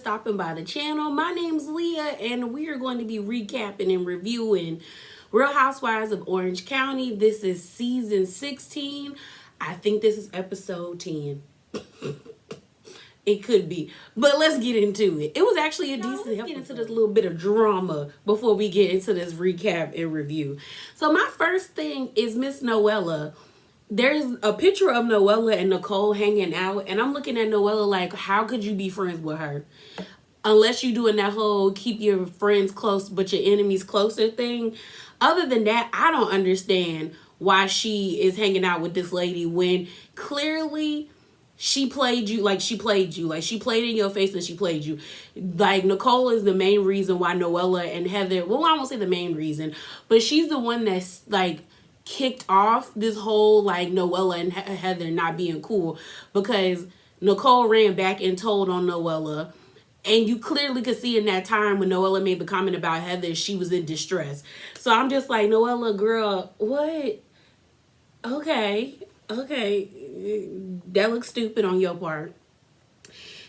stopping by the channel. My name's Leah, and we are going to be recapping and reviewing Real Housewives of Orange County. This is season 16. I think this is episode 10. It could be, but let's get into it. It was actually a decent episode. Let's get into this little bit of drama before we get into this recap and review. So my first thing is Miss Noella. There's a picture of Noella and Nicole hanging out, and I'm looking at Noella like, how could you be friends with her? Unless you're doing that whole keep your friends close but your enemies closer thing. Other than that, I don't understand why she is hanging out with this lady when clearly she played you. Like, she played in your face and she played you. Like, Nicole is the main reason why Noella and Heather, well, I won't say the main reason, but she's the one that's like kicked off this whole like Noella and Heather not being cool, because Nicole ran back and told on Noella, and you clearly could see in that time when Noella made the comment about Heather, she was in distress. So I'm just like, Noella, girl, what? Okay, that looks stupid on your part.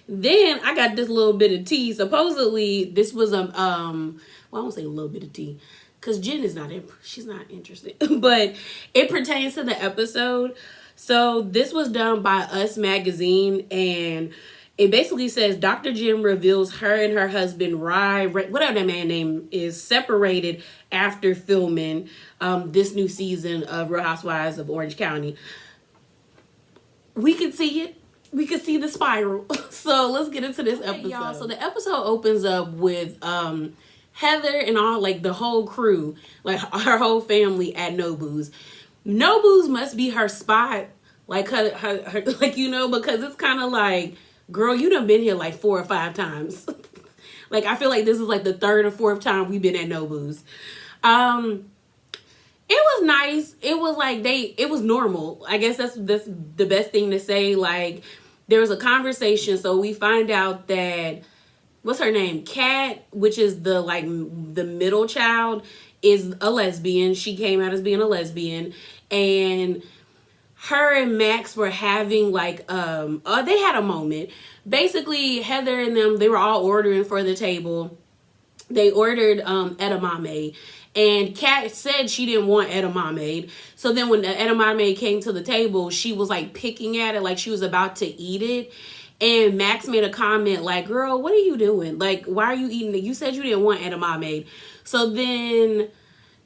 Then I got this little bit of tea. Supposedly this was well, I won't say a little bit of tea, because Jen is she's not interested. But it pertains to the episode. So this was done by Us Magazine, and it basically says Dr. Jen reveals her and her husband, whatever that man's name is, separated after filming this new season of Real Housewives of Orange County. We could see it. We could see the spiral. So let's get into this episode. Y'all. So the episode opens up with Heather and all, like, the whole crew, like her whole family at Nobu's. Nobu's must be her spot, like her like, you know, because it's kind of like, girl, you done been here like 4 or 5 times. Like, I feel like this is like the 3rd or 4th time we've been at Nobu's. It was nice. It was like it was normal. I guess that's the best thing to say. Like, there was a conversation, so we find out that, what's her name? Kat, which is the middle child, is a lesbian. She came out as being a lesbian, and her and Max were having like they had a moment. Basically, Heather and them, they were all ordering for the table. They ordered edamame, and Kat said she didn't want edamame. So then when the edamame came to the table, she was like picking at it like she was about to eat it. And Max made a comment like, girl, what are you doing? Like, why are you eating it? You said you didn't want edamame. So then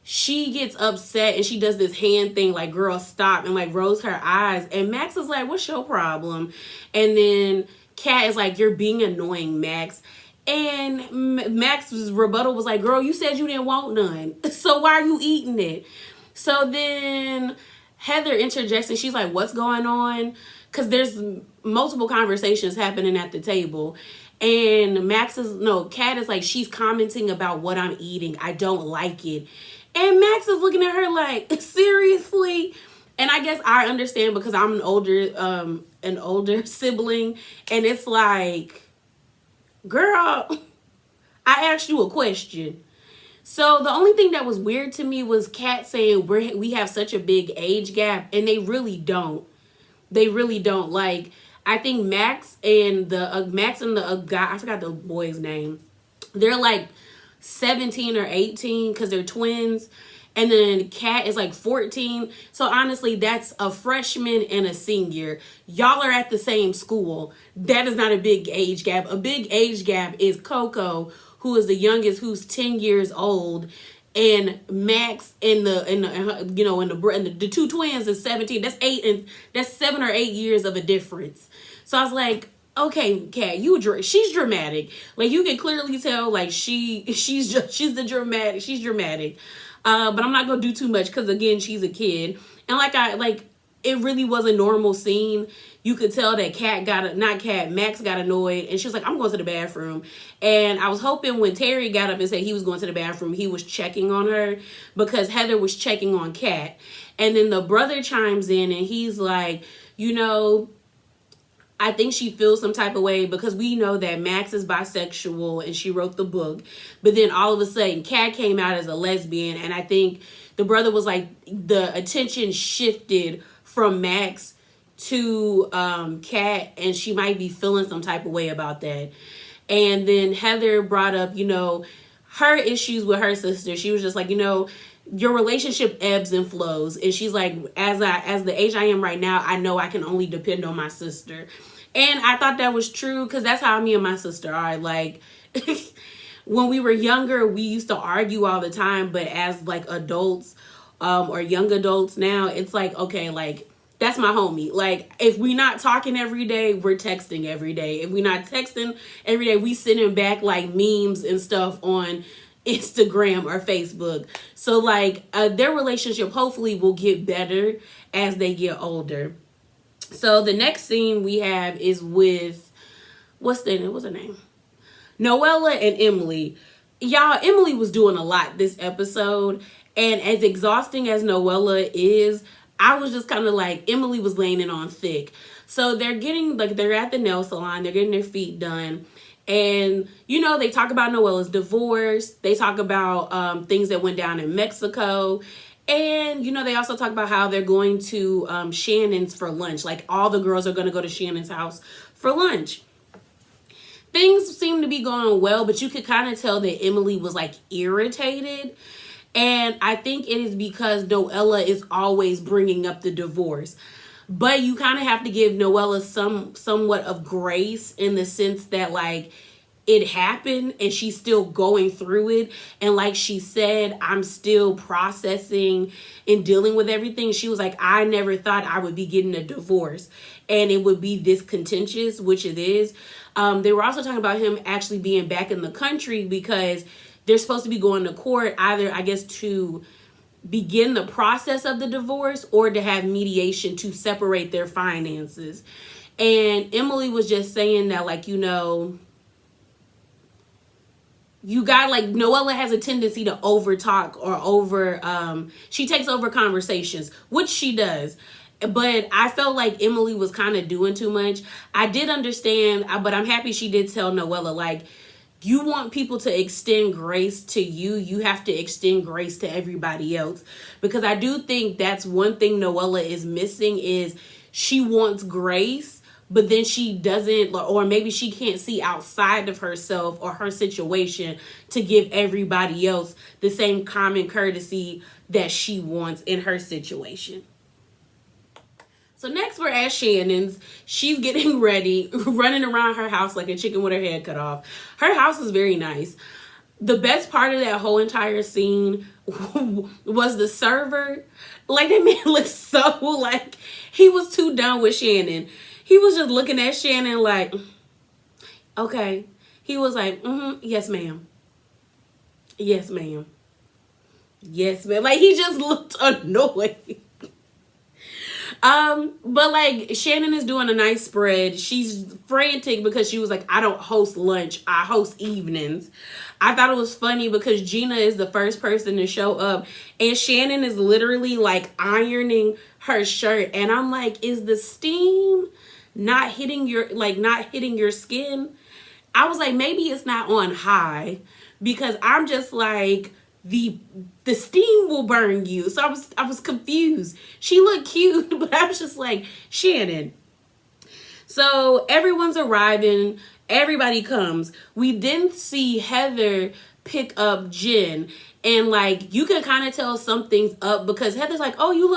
she gets upset and she does this hand thing like, girl, stop, and like rolls her eyes. And Max is like, what's your problem? And then Kat is like, you're being annoying, Max. And Max's rebuttal was like, girl, you said you didn't want none. So why are you eating it? So then Heather interjects and she's like, what's going on? Because there's multiple conversations happening at the table. And Kat is like, she's commenting about what I'm eating. I don't like it. And Max is looking at her like, seriously? And I guess I understand because I'm an older sibling. And it's like, girl, I asked you a question. So the only thing that was weird to me was Kat saying we have such a big age gap, and they really don't. They really don't. Like, I think Max and the guy, I forgot the boy's name, they're like 17 or 18 because they're twins. And then Kat is like 14. So honestly, that's a freshman and a senior. Y'all are at the same school. That is not a big age gap. A big age gap is Coco, who is the youngest, who's 10 years old, and Max and the two twins is 17. That's 7 or 8 years of a difference. So I was like, okay, Kat, she's dramatic. Like, you can clearly tell, like, she's dramatic. But I'm not gonna do too much because, again, she's a kid. And it really was a normal scene. You could tell that Max got annoyed, and she was like, I'm going to the bathroom. And I was hoping when Terry got up and said he was going to the bathroom, he was checking on her, because Heather was checking on Kat. And then the brother chimes in and he's like, I think she feels some type of way because we know that Max is bisexual and she wrote the book. But then all of a sudden, Kat came out as a lesbian. And I think the brother was like, the attention shifted from Max to Kat, and she might be feeling some type of way about that. And then Heather brought up, her issues with her sister. She was just like, your relationship ebbs and flows. And she's like, as the age I am right now, I know I can only depend on my sister. And I thought that was true, because that's how me and my sister are. Like, when we were younger, we used to argue all the time, but as like adults, or young adults now, it's like, okay, like, that's my homie. Like, if we not talking every day, we're texting every day. If we not texting every day, we sending back like memes and stuff on Instagram or Facebook. So like, their relationship hopefully will get better as they get older. So the next scene we have is with, what's her name? Noella and Emily. Y'all, Emily was doing a lot this episode. And as exhausting as Noella is, I was just kind of like, Emily was laying it on thick. So they're at the nail salon. They're getting their feet done. And, they talk about Noella's divorce. They talk about things that went down in Mexico. And, they also talk about how they're going to Shannon's for lunch. Like, all the girls are going to go to Shannon's house for lunch. Things seem to be going well, but you could kind of tell that Emily was like irritated. And I think it is because Noella is always bringing up the divorce. But you kind of have to give Noella somewhat of grace, in the sense that like, it happened and she's still going through it. And like she said, I'm still processing and dealing with everything. She was like, I never thought I would be getting a divorce and it would be this contentious, which it is. They were also talking about him actually being back in the country, because they're supposed to be going to court, either, I guess, to begin the process of the divorce or to have mediation to separate their finances. And Emily was just saying that, like, you got, like, Noella has a tendency to over talk or she takes over conversations, which she does. But I felt like Emily was kind of doing too much. I did understand, but I'm happy she did tell Noella, like, you want people to extend grace to you, you have to extend grace to everybody else. Because I do think that's one thing Noella is missing, is she wants grace, but then she doesn't, or maybe she can't see outside of herself or her situation to give everybody else the same common courtesy that she wants in her situation. So next we're at Shannon's. She's getting ready, running around her house like a chicken with her head cut off. Her house is very nice. The best part of that whole entire scene was the server. Like, that man looked so like he was too done with Shannon. He was just looking at Shannon like, okay. He was like, yes, ma'am. Yes, ma'am. Yes, ma'am. Like, he just looked annoyed. But like, Shannon is doing a nice spread. She's frantic because she was like, I don't host lunch, I host evenings. I thought it was funny because Gina is the first person to show up and Shannon is literally like ironing her shirt. And I'm like, is the steam not hitting your skin? I was like, maybe it's not on high, because I'm just like, the steam will burn you. So I was confused. She looked cute, but I was just like, Shannon. So everyone's arriving. Everybody comes. We then see Heather pick up Jen. And like, you can kind of tell something's up, because Heather's like, oh, you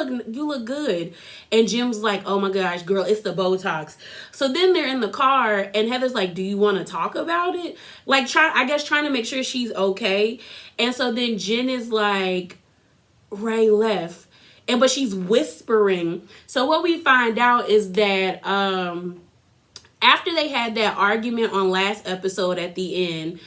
look good. And Jim's like, oh my gosh, girl, it's the Botox. So then they're in the car and Heather's like, do you want to talk about it? Like, trying to make sure she's okay. And so then Jen is like, Ray left. But she's whispering. So what we find out is that after they had that argument on last episode at the end,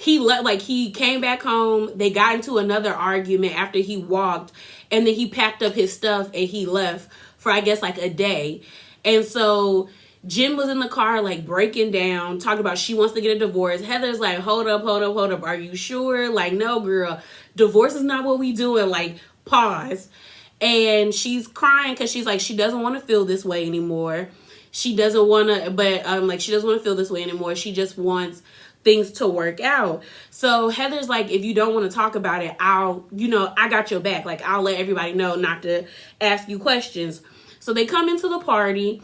he came back home. They got into another argument after he walked, and then he packed up his stuff and he left for, I guess, like a day. And so Jen was in the car, like, breaking down, talking about she wants to get a divorce. Heather's like, hold up. Are you sure? Like, no, girl, divorce is not what we doing. Like, pause. And she's crying because she's like, she doesn't want to feel this way anymore. She doesn't want to, she doesn't want to feel this way anymore. She just wants things to work out. So Heather's like, if you don't want to talk about it, I got your back. Like, I'll let everybody know not to ask you questions. So they come into the party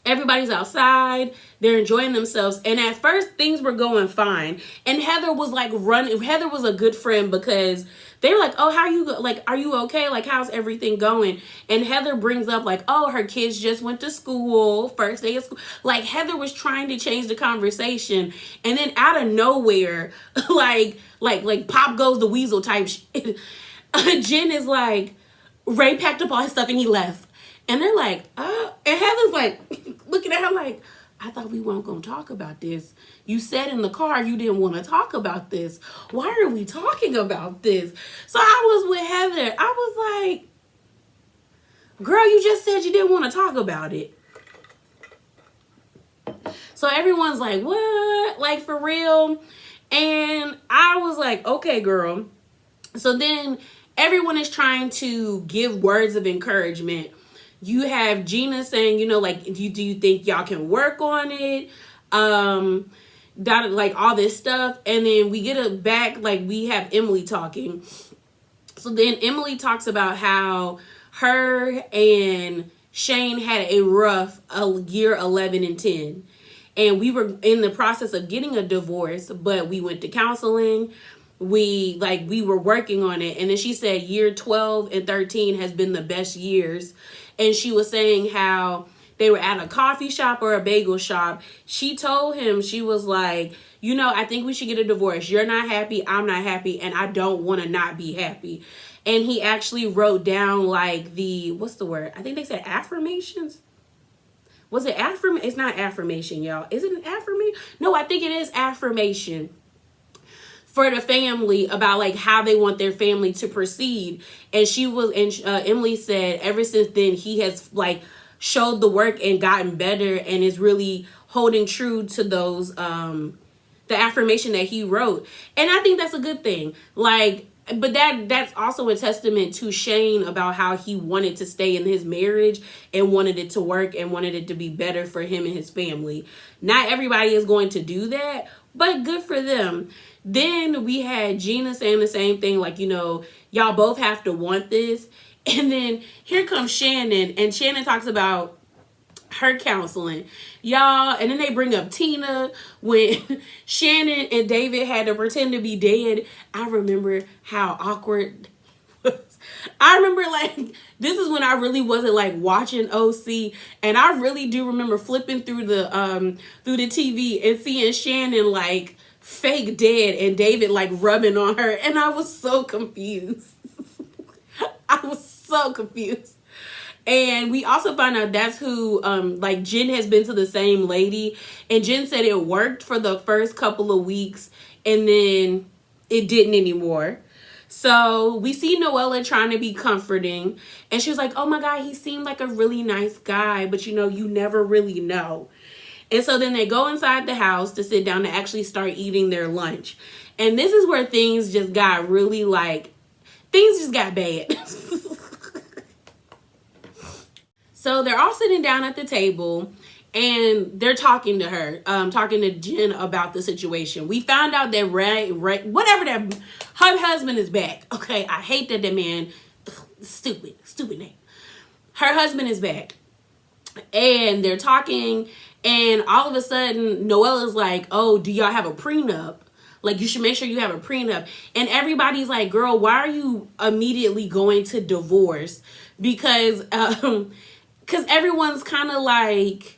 Everybody's outside, they're enjoying themselves, and at first things were going fine. And Heather was like running. Heather was a good friend because they were like, oh, how you like, are you okay? Like, how's everything going? And Heather brings up like, oh, her kids just went to school, first day of school. Like, Heather was trying to change the conversation, and then out of nowhere, like pop goes the weasel type shit. Jen is like, Ray packed up all his stuff and he left. And they're like, and Heather's like, looking at her like, I thought we weren't going to talk about this. You said in the car you didn't want to talk about this. Why are we talking about this? So I was with Heather. I was like, girl, you just said you didn't want to talk about it. So everyone's like, what? Like, for real? And I was like, okay, girl. So then everyone is trying to give words of encouragement. You have Gina saying, you know, like, do you think y'all can work on it? Like all this stuff. And then we get it back, like we have Emily talking. So then Emily talks about how her and Shane had a rough year 11 and 10. And we were in the process of getting a divorce, but we went to counseling. We were working on it. And then she said year 12 and 13 has been the best years. And she was saying how they were at a coffee shop or a bagel shop. She told him, she was like, you know, I think we should get a divorce. You're not happy. I'm not happy. And I don't want to not be happy. And he actually wrote down like what's the word? I think they said affirmations. Was it affirmation? It's not affirmation, y'all. Is it an affirmation? No, I think it is affirmation for the family about like how they want their family to proceed. And Emily said ever since then he has like showed the work and gotten better and is really holding true to those the affirmation that he wrote. And I think that's a good thing. Like, but that's also a testament to Shane about how he wanted to stay in his marriage and wanted it to work and wanted it to be better for him and his family. Not everybody is going to do that, but good for them. Then we had Gina saying the same thing, like, you know, y'all both have to want this. And then here comes Shannon, and Shannon talks about her counseling, y'all. And then they bring up Tina when Shannon and David had to pretend to be dead. I remember how awkward it was. I remember like this is when I really wasn't like watching OC, and I really do remember flipping through the TV and seeing Shannon like fake dead and David like rubbing on her, and I was so confused. I was so confused. And we also found out that's who like Jen has been to the same lady, and Jen said it worked for the first couple of weeks and then it didn't anymore. So we see Noella trying to be comforting, and she was like, oh my God, he seemed like a really nice guy, but you know, you never really know. And so then they go inside the house to sit down to actually start eating their lunch. And this is where things just got really like, things just got bad. So they're all sitting down at the table and they're talking to her, talking to Jen about the situation. We found out that her husband is back. Okay, I hate that man, stupid name. Her husband is back. And they're talking, and all of a sudden Noella's like, oh, do y'all have a prenup? Like, you should make sure you have a prenup. And everybody's like, girl, why are you immediately going to divorce? Because everyone's kind of like,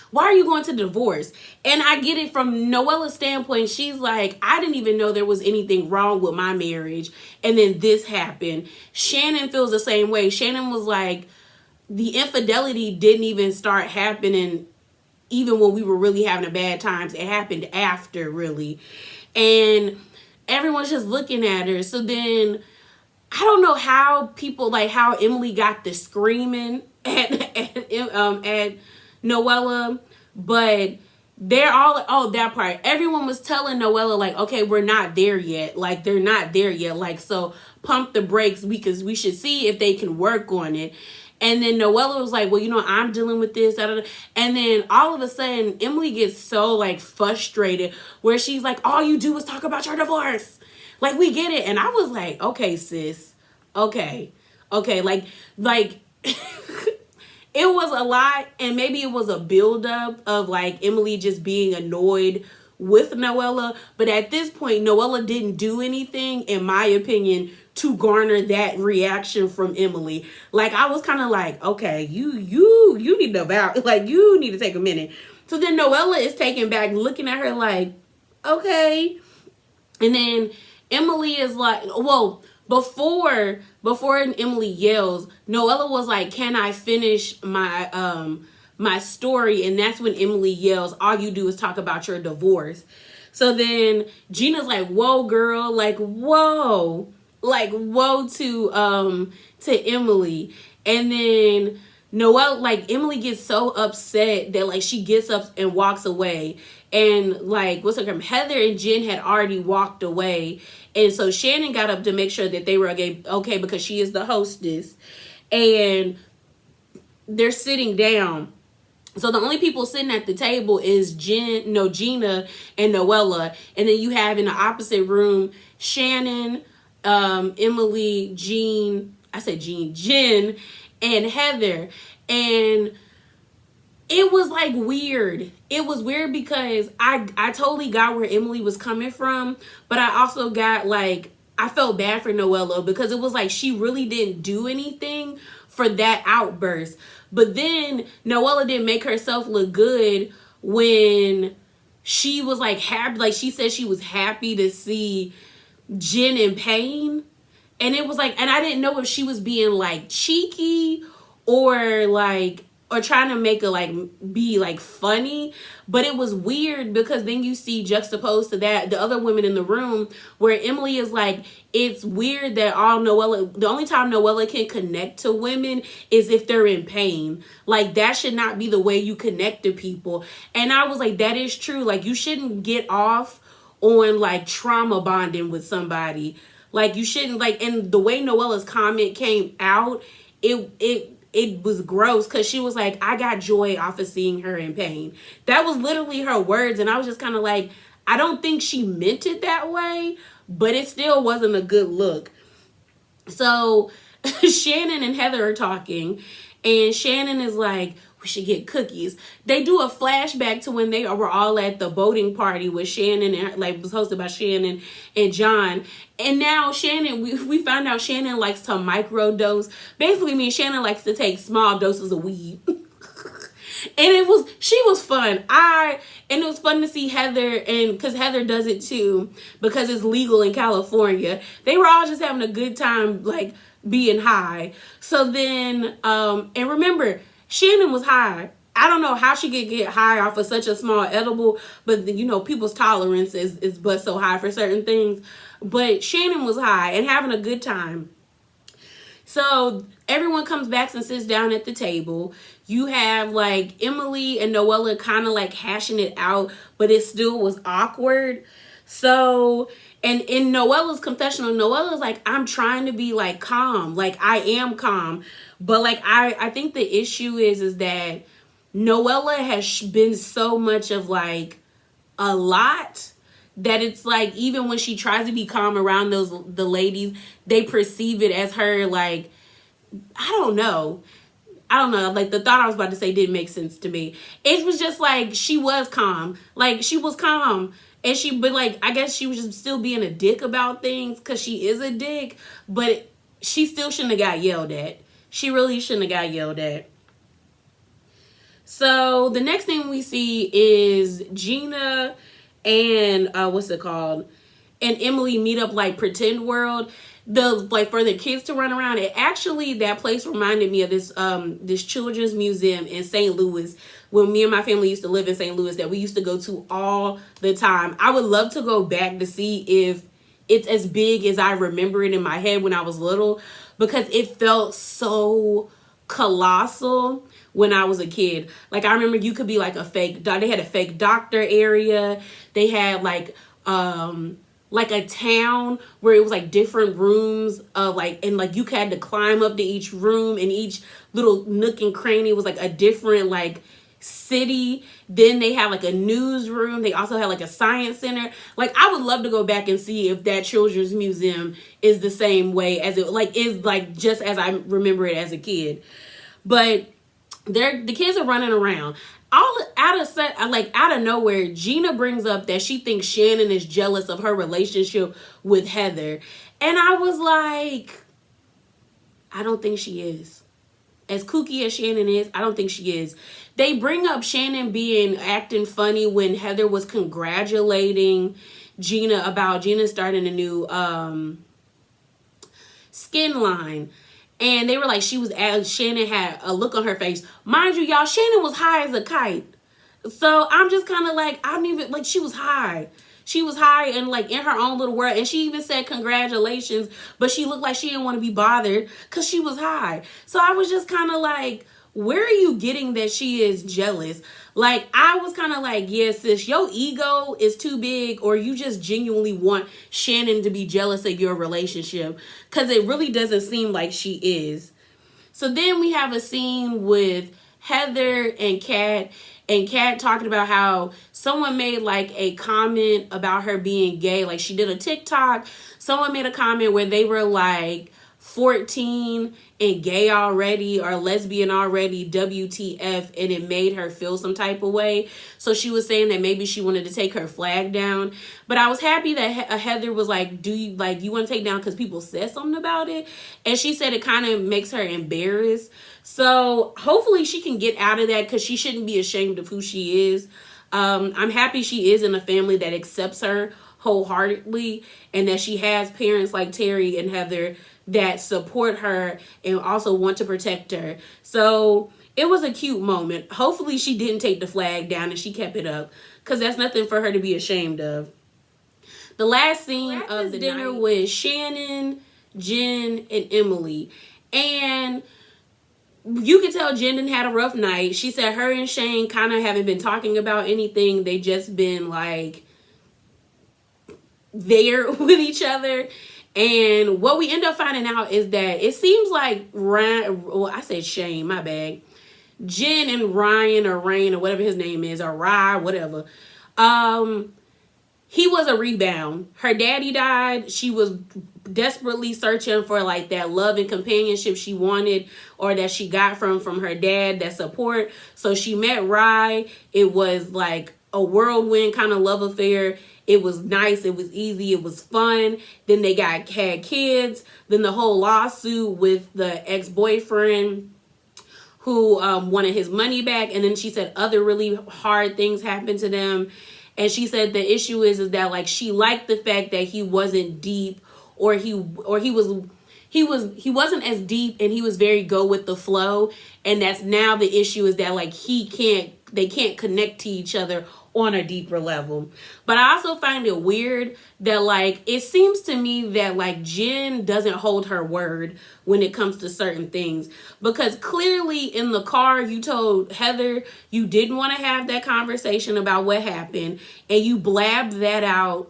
why are you going to divorce? And I get it from Noella's standpoint. She's like, I didn't even know there was anything wrong with my marriage, and then this happened. Shannon feels the same way. Shannon was like, the infidelity didn't even start happening even when we were really having a bad times. It happened after, really. And everyone's just looking at her. So then I don't know how people, like how Emily got the screaming at Noella, but they're all, oh, that part. Everyone was telling Noella, like, okay, we're not there yet. Like, they're not there yet. Like, so pump the brakes because we should see if they can work on it. And then Noella was like, well, you know, I'm dealing with this. Da, da, da. And then all of a sudden, Emily gets so like frustrated where she's like, all you do is talk about your divorce. Like, we get it. And I was like, okay, sis. Okay. Like it was a lot, and maybe it was a buildup of like Emily just being annoyed with Noella. But at this point, Noella didn't do anything, in my opinion, to garner that reaction from Emily. Like, I was kind of like, okay, you need to like, you need to take a minute. So then Noella is taken back, looking at her like, okay. And then Emily is like, well, before Emily yells, Noella was like, can I finish my story? And that's when Emily yells, all you do is talk about your divorce. So then Gina's like, whoa, girl, like, whoa. Like, whoa to Emily. And then Noelle, like, Emily gets so upset that like she gets up and walks away. And like, what's her name? Heather and Jen had already walked away. And so Shannon got up to make sure that they were okay, because she is the hostess. And they're sitting down. So the only people sitting at the table is Gina and Noella. And then you have in the opposite room, Shannon, Emily, Jen, and Heather. And it was like weird. It was weird because I totally got where Emily was coming from, but I also got like, I felt bad for Noella because it was like she really didn't do anything for that outburst. But then Noella didn't make herself look good when she was like happy. Like, she said she was happy to see Jen in pain. And it was like, and I didn't know if she was being like cheeky or trying to make it like be like funny. But it was weird because then you see juxtaposed to that the other women in the room where Emily is like, it's weird that the only time Noella can connect to women is if they're in pain. Like, that should not be the way you connect to people. And I was like, that is true. Like, you shouldn't get off on like trauma bonding with somebody. Like, you shouldn't, like, and the way Noella's comment came out, it was gross because she was like, I got joy off of seeing her in pain. That was literally her words. And I was just kind of like, I don't think she meant it that way, but it still wasn't a good look. So Shannon and Heather are talking, and Shannon is like, we should get cookies. They do a flashback to when they were all at the boating party with Shannon, and like was hosted by Shannon and John. And now Shannon, we found out Shannon likes to microdose. Basically means Shannon likes to take small doses of weed. And she was fun. And it was fun to see Heather, and because Heather does it too, because it's legal in California. They were all just having a good time, like being high. So then, and remember, Shannon was high. I don't know how she could get high off of such a small edible, but you know, people's tolerance is but so high for certain things. But Shannon was high and having a good time. So everyone comes back and sits down at the table. You have like Emily and Noella kind of like hashing it out, but it still was awkward. So, and in Noella's confessional, Noella's like, I'm trying to be like calm. Like, I am calm. But like, I think the issue is that Noella has been so much of like a lot that it's like, even when she tries to be calm around the ladies, they perceive it as her like, I don't know. Like, the thought I was about to say didn't make sense to me. It was just like, she was calm. Like, she was calm. But like, I guess she was just still being a dick about things because she is a dick. But she still shouldn't have got yelled at. She really shouldn't have got yelled at. So the next thing we see is Gina and and Emily meet up like Pretend World. For the kids to run around. And actually, that place reminded me of this children's museum in St. Louis when me and my family used to live in St. Louis that we used to go to all the time. I would love to go back to see if it's as big as I remember it in my head when I was little, because it felt so colossal when I was a kid. Like, I remember you could be like they had a fake doctor area. They had like a town where it was like different rooms of like, and like you had to climb up to each room, and each little nook and cranny was like a different like city. Then they had like a newsroom. They also had like a science center. Like, I would love to go back and see if that children's museum is the same way as it like is like just as I remember it as a kid. But the kids are running around. All out of nowhere, Gina brings up that she thinks Shannon is jealous of her relationship with Heather. And I was like, I don't think she is. As kooky as Shannon is, I don't think she is. They bring up Shannon acting funny when Heather was congratulating Gina about Gina starting a new skin line. And they were like, Shannon had a look on her face. Mind you, y'all, Shannon was high as a kite. So I'm just kind of like, I don't even, like, she was high. She was high and like in her own little world. And she even said congratulations, but she looked like she didn't want to be bothered because she was high. So I was just kind of like, where are you getting that she is jealous? Like, I was kind of like, yeah, sis, your ego is too big, or you just genuinely want Shannon to be jealous of your relationship, because it really doesn't seem like she is. So then we have a scene with Heather and Kat talking about how someone made like a comment about her being gay. Like, she did a TikTok. Someone made a comment where they were like 14 and gay already, or lesbian already, WTF, and it made her feel some type of way. So she was saying that maybe she wanted to take her flag down. But I was happy that Heather was like, do you want to take down because people said something about it? And she said it kind of makes her embarrassed. So hopefully she can get out of that, because she shouldn't be ashamed of who she is. I'm happy she is in a family that accepts her wholeheartedly, and that she has parents like Terry and Heather that support her and also want to protect her. So it was a cute moment. Hopefully she didn't take the flag down and she kept it up, because that's nothing for her to be ashamed of. The last scene of the dinner was Shannon, Jen, and Emily. And you could tell Jen didn't had a rough night. She said her and Shane kind of haven't been talking about anything. They just been like there with each other. And what we end up finding out is that it seems like I said Shane, my bad. Jen and Ryan, or Rain, or whatever his name is, or Rye, whatever. He was a rebound. Her daddy died. She was desperately searching for like that love and companionship she wanted, or that she got from her dad, that support. So she met Rye. It was like a whirlwind kind of love affair. It was nice. It was easy. It was fun. Then they had kids. Then the whole lawsuit with the ex-boyfriend who wanted his money back. And then she said other really hard things happened to them. And she said the issue is that like she liked the fact that he wasn't deep, or he wasn't as deep, and he was very go with the flow. And that's now the issue, is that like they can't connect to each other on a deeper level. But I also find it weird that like it seems to me that like Jen doesn't hold her word when it comes to certain things, because clearly in the car you told Heather you didn't want to have that conversation about what happened, and you blabbed that out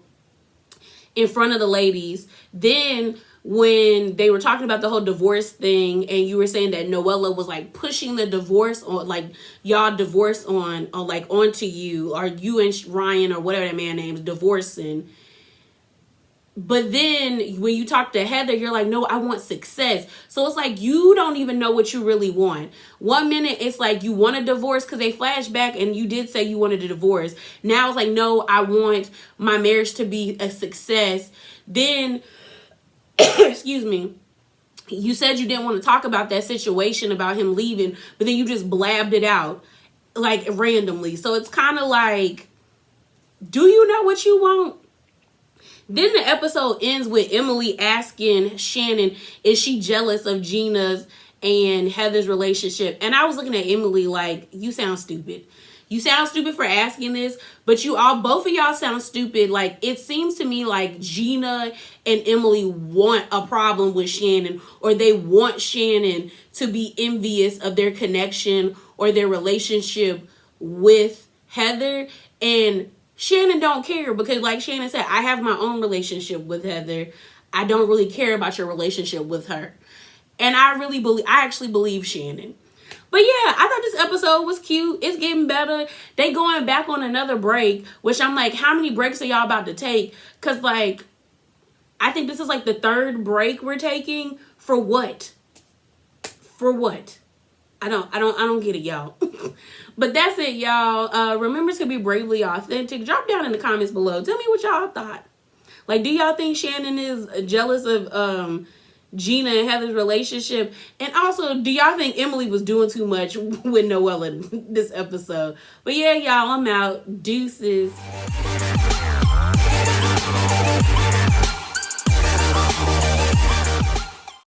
in front of the ladies. Then when they were talking about the whole divorce thing, and you were saying that Noella was like pushing the divorce on, like y'all divorce on like onto you, or you and Ryan, or whatever that man name is, divorcing. But then when you talk to Heather, you're like, no, I want success. So it's like you don't even know what you really want. 1 minute it's like you want a divorce, because they flash back and you did say you wanted a divorce. Now it's like, no, I want my marriage to be a success. Then excuse me, you said you didn't want to talk about that situation about him leaving, but then you just blabbed it out like randomly. So it's kind of like, do you know what you want? Then the episode ends with Emily asking Shannon, is she jealous of Gina's and Heather's relationship? And I was looking at Emily like, you sound stupid. You sound stupid for asking this, but both of y'all sound stupid. Like, it seems to me like Gina and Emily want a problem with Shannon, or they want Shannon to be envious of their connection or their relationship with Heather. And Shannon don't care, because like Shannon said, I have my own relationship with Heather. I don't really care about your relationship with her. And I actually believe Shannon. But yeah, I thought this episode was cute. It's getting better. They going back on another break, which I'm like, how many breaks are y'all about to take? Because like, I think this is like the third break we're taking. For what? For what? I don't get it, y'all. But that's it, y'all. Remember to be bravely authentic. Drop down in the comments below. Tell me what y'all thought. Like, do y'all think Shannon is jealous of Gina and Heather's relationship? And also, do y'all think Emily was doing too much with Noella this episode? But yeah, y'all, I'm out. Deuces.